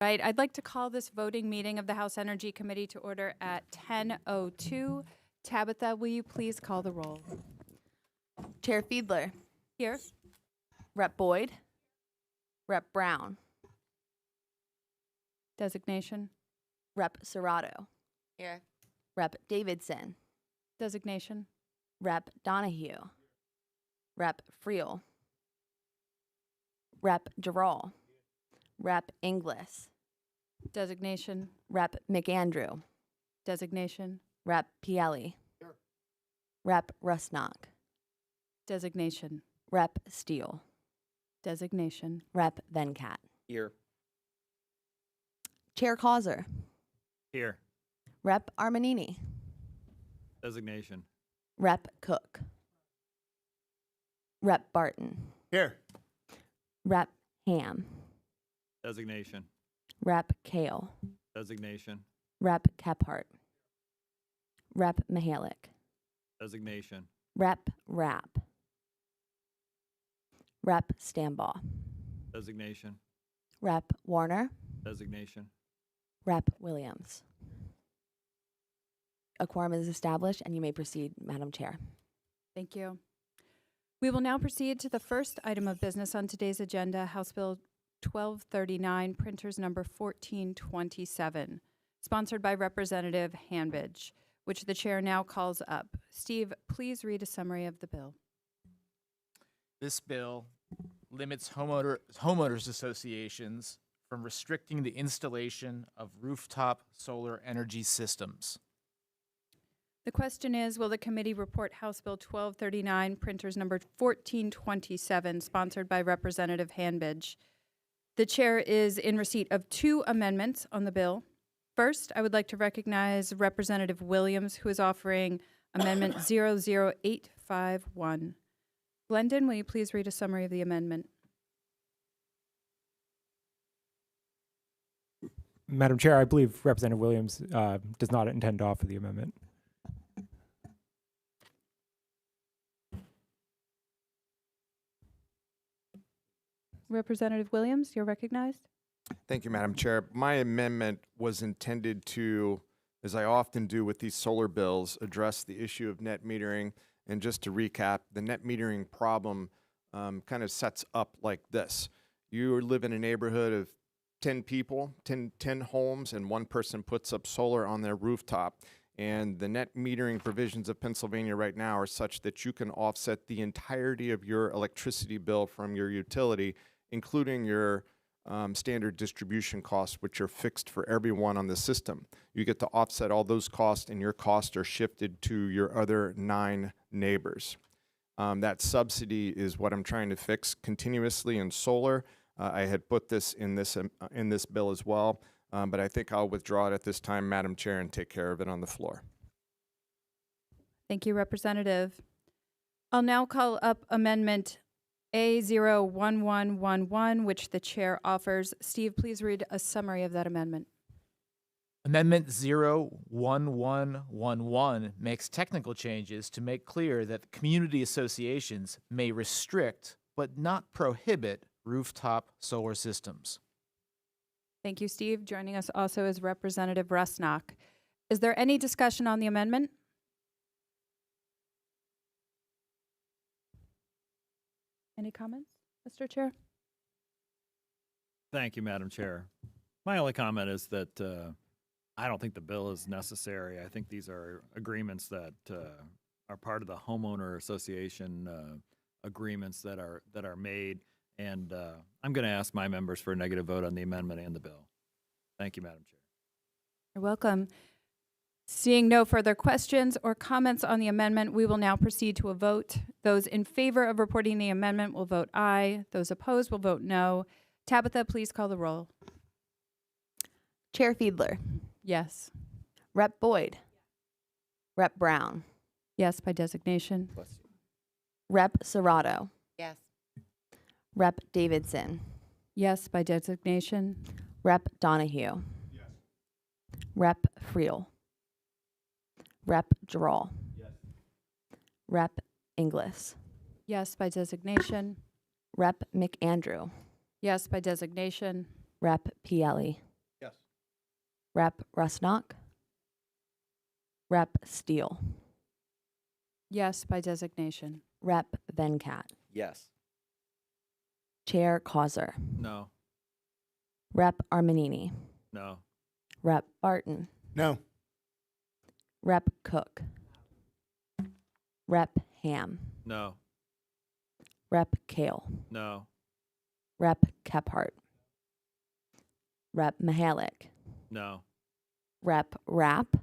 Right, I'd like to call this voting meeting of the House Energy Committee to order at 10:02. Tabitha, will you please call the roll? Chair Fiedler, Here. Rep. Boyd, Rep. Brown, Designation. Rep. Serrato, Here. Rep. Davidson, Designation. Rep. Donahue, Rep. Friel, Rep. Gerall, Rep. Inglis, Designation. Rep. McAndrew, Designation. Rep. Pielli, Rep. Rusnak, Designation. Rep. Steele, Designation. Rep. Venkat. Here. Chair Causer, Here. Rep. Armanini, Designation. Rep. Cook, Rep. Barton, Here. Rep. Ham, Designation. Rep. Kale, Designation. Rep. Kephart, Rep. Mihalik, Designation. Rep. Rapp, Rep. Stambaugh, Designation. Rep. Warner, Designation. Rep. Williams. A quorum is established and you may proceed, Madam Chair. Thank you. We will now proceed to the first item of business on today's agenda, House Bill 1239, printers number 1427, sponsored by Representative Hanbidge, which the chair now calls up. Steve, please read a summary of the bill. This bill limits homeowners associations from restricting the installation of rooftop solar energy systems. The question is, will the committee report House Bill 1239, printers number 1427, sponsored by Representative Hanbidge? The chair is in receipt of 2 amendments on the bill. First, I would like to recognize Representative Williams, who is offering Amendment 00851. Glendon, will you please read a summary of the amendment? Madam Chair, I believe Representative Williams does not intend to offer the amendment. Representative Williams, you're recognized. Thank you, Madam Chair. My amendment was intended to, as I often do with these solar bills, address the issue of net metering. And just to recap, the net metering problem kind of sets up like this. You live in a neighborhood of 10 people, 10 homes, and one person puts up solar on their rooftop. And the net metering provisions of Pennsylvania right now are such that you can offset the entirety of your electricity bill from your utility, including your standard distribution costs, which are fixed for everyone on the system. You get to offset all those costs, and your costs are shifted to your other 9 neighbors. That subsidy is what I'm trying to fix continuously in solar. I had put this in this bill as well, but I think I'll withdraw it at this time, Madam Chair, and take care of it on the floor. Thank you, Representative. I'll now call up Amendment A01111, which the chair offers. Steve, please read a summary of that amendment. Amendment 01111 makes technical changes to make clear that community associations may restrict but not prohibit rooftop solar systems. Thank you, Steve. Joining us also is Representative Rusnak. Is there any discussion on the amendment? Any comments, Mr. Chair? Thank you, Madam Chair. My only comment is that I don't think the bill is necessary. I think these are agreements that are part of the homeowner association agreements that are made. And I'm going to ask my members for a negative vote on the amendment and the bill. Thank you, Madam Chair. You're welcome. Seeing no further questions or comments on the amendment, we will now proceed to a vote. Those in favor of reporting the amendment will vote aye. Those opposed will vote no. Tabitha, please call the roll. Chair Fiedler, Yes. Rep. Boyd, Rep. Brown, Yes, by designation. Rep. Serrato, Yes. Rep. Davidson, Yes, by designation. Rep. Donahue, Rep. Friel, Rep. Gerall, Rep. Inglis, Yes, by designation. Rep. McAndrew, Yes, by designation. Rep. Pielli, Rep. Rusnak, Rep. Steele, Yes by designation. Rep. Venkat, Yes. Chair Causer, No. Rep. Armanini, No. Rep. Barton, No. Rep. Cook, Rep. Ham, No. Rep. Kale, No. Rep. Kephart, Rep. Mahalik, No. Rep. Rapp,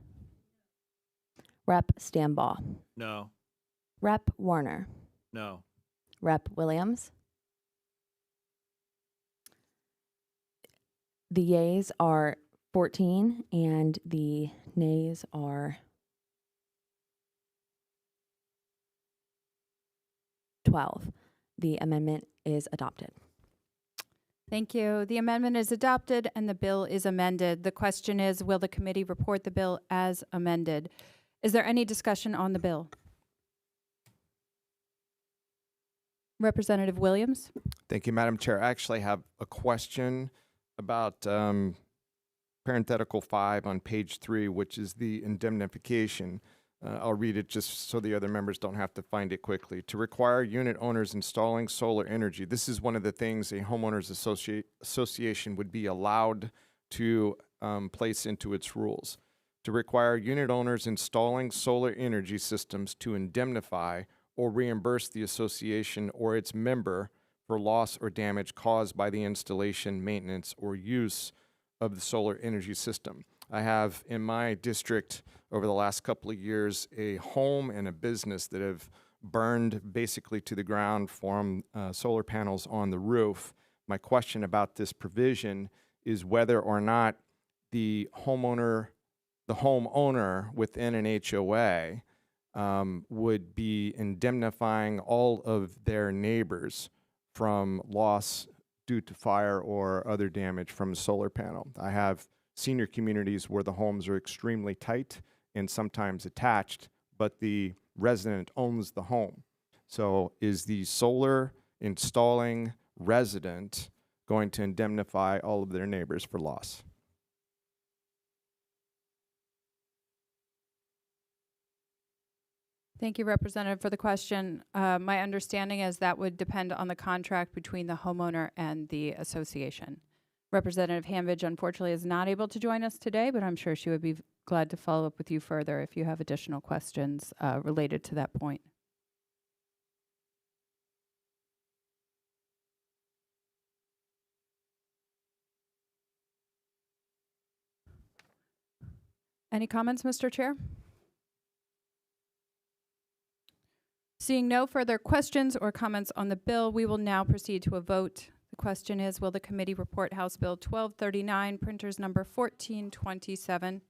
Rep. Stambaugh, No. Rep. Warner, No. Rep. Williams. The yeas are 14 and the nays are 12. The amendment is adopted. Thank you. The amendment is adopted and the bill is amended. The question is, will the committee report the bill as amended? Is there any discussion on the bill? Representative Williams? Thank you, Madam Chair. I actually have a question about parenthetical 5 on page 3, which is the indemnification. I'll read it just so the other members don't have to find it quickly. To require unit owners installing solar energy. This is one of the things a homeowners association would be allowed to place into its rules. To require unit owners installing solar energy systems to indemnify or reimburse the association or its member for loss or damage caused by the installation, maintenance, or use of the solar energy system. I have in my district over the last couple of years a home and a business that have burned basically to the ground from solar panels on the roof. My question about this provision is whether or not the homeowner within an HOA would be indemnifying all of their neighbors from loss due to fire or other damage from a solar panel. I have senior communities where the homes are extremely tight and sometimes attached, but the resident owns the home. So is the solar installing resident going to indemnify all of their neighbors for loss? Thank you, Representative, for the question. My understanding is that would depend on the contract between the homeowner and the association. Representative Hanbidge, unfortunately, is not able to join us today, but I'm sure she would be glad to follow up with you further if you have additional questions related to that point. Any comments, Mr. Chair? Seeing no further questions or comments on the bill, we will now proceed to a vote. The question is, will the committee report House Bill 1239, printers number 1427,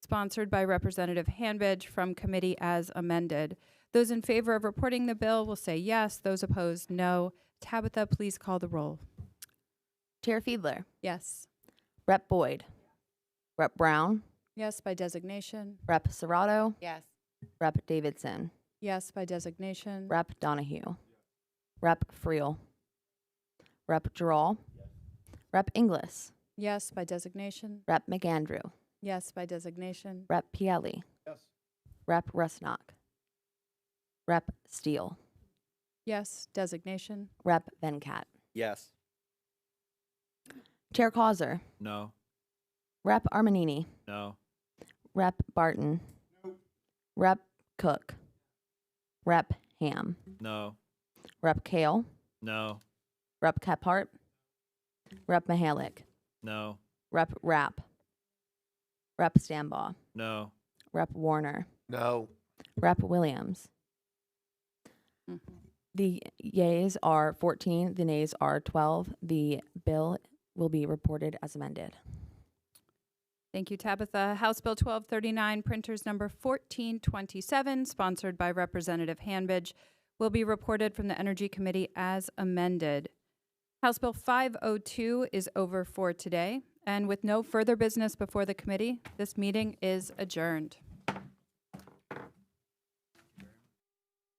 sponsored by Representative Hanbidge, from committee as amended? Those in favor of reporting the bill will say yes. Those opposed, no. Tabitha, please call the roll. Chair Fiedler, Yes. Rep. Boyd, Rep. Brown, Yes by designation. Rep. Serrato, Yes. Rep. Davidson, Yes by designation. Rep. Donahue, Rep. Friel, Rep. Gerall, Rep. Inglis, Yes by designation. Rep. McAndrew, Yes by designation. Rep. Pielli, Yes. Rep. Rusnak, Rep. Steele, Yes designation. Rep. Venkat, Yes. Chair Causer, No. Rep. Armanini, No. Rep. Barton, Rep. Cook, Rep. Ham, No. Rep. Kale, No. Rep. Kephart, Rep. Mahalik, No. Rep. Rapp, Rep. Stambaugh, No. Rep. Warner, No. Rep. Williams. The yeas are 14, the nays are 12. The bill will be reported as amended. Thank you, Tabitha. House Bill 1239, printers number 1427, sponsored by Representative Hanbidge, will be reported from the Energy Committee as amended. House Bill 502 is over for today, and with no further business before the committee, this meeting is adjourned.